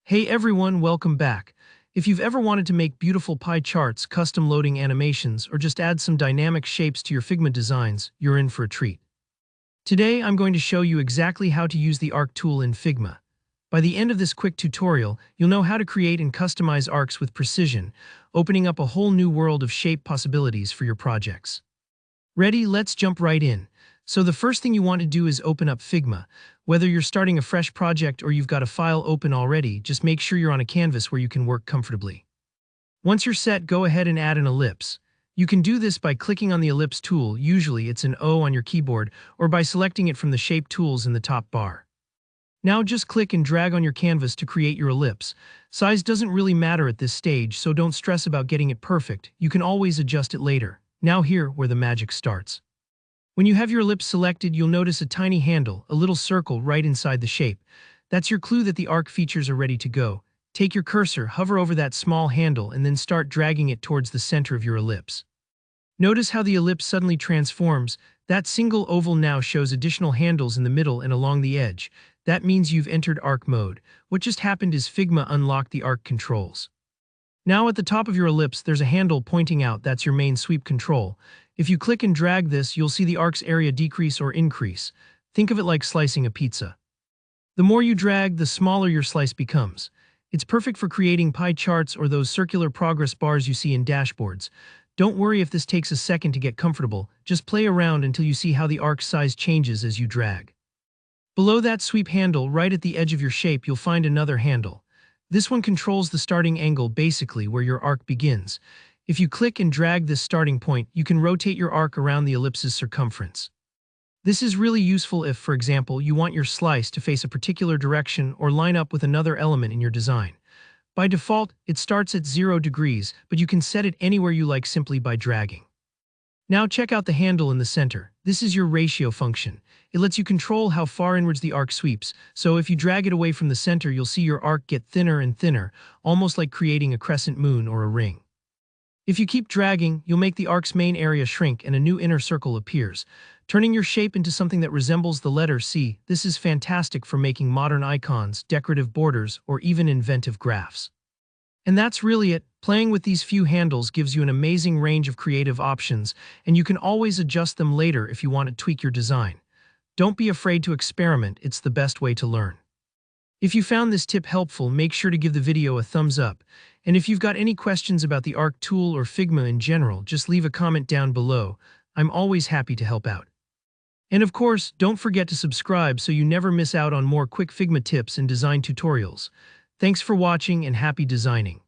Hey everyone, welcome back. If you've ever wanted to make beautiful pie charts, custom loading animations, or just add some dynamic shapes to your Figma designs, you're in for a treat. Today, I'm going to show you exactly how to use the Arc tool in Figma. By the end of this quick tutorial, you'll know how to create and customize arcs with precision, opening up a whole new world of shape possibilities for your projects. Ready? Let's jump right in. So the first thing you want to do is open up Figma. Whether you're starting a fresh project or you've got a file open already, just make sure you're on a canvas where you can work comfortably. Once you're set, go ahead and add an ellipse. You can do this by clicking on the ellipse tool, usually it's an O on your keyboard, or by selecting it from the shape tools in the top bar. Now just click and drag on your canvas to create your ellipse. Size doesn't really matter at this stage, so don't stress about getting it perfect. You can always adjust it later. Now here, where the magic starts. When you have your ellipse selected, you'll notice a tiny handle, a little circle right inside the shape. That's your clue that the arc features are ready to go. Take your cursor, hover over that small handle, and then start dragging it towards the center of your ellipse. Notice how the ellipse suddenly transforms. That single oval now shows additional handles in the middle and along the edge. That means you've entered arc mode. What just happened is Figma unlocked the arc controls. Now at the top of your ellipse, there's a handle pointing out. That's your main sweep control. If you click and drag this, you'll see the arc's area decrease or increase. Think of it like slicing a pizza. The more you drag, the smaller your slice becomes. It's perfect for creating pie charts or those circular progress bars you see in dashboards. Don't worry if this takes a second to get comfortable. Just play around until you see how the arc's size changes as you drag. Below that sweep handle, right at the edge of your shape, you'll find another handle. This one controls the starting angle, basically where your arc begins. If you click and drag this starting point, you can rotate your arc around the ellipse's circumference. This is really useful if, for example, you want your slice to face a particular direction or line up with another element in your design. By default, it starts at 0 degrees, but you can set it anywhere you like simply by dragging. Now check out the handle in the center. This is your ratio function. It lets you control how far inwards the arc sweeps, so if you drag it away from the center, you'll see your arc get thinner and thinner, almost like creating a crescent moon or a ring. If you keep dragging, you'll make the arc's main area shrink and a new inner circle appears, turning your shape into something that resembles the letter C. This is fantastic for making modern icons, decorative borders, or even inventive graphs. And that's really it. Playing with these few handles gives you an amazing range of creative options, and you can always adjust them later if you want to tweak your design. Don't be afraid to experiment, it's the best way to learn. If you found this tip helpful, make sure to give the video a thumbs up. And if you've got any questions about the Arc tool or Figma in general, just leave a comment down below. I'm always happy to help out. And of course, don't forget to subscribe so you never miss out on more quick Figma tips and design tutorials. Thanks for watching and happy designing.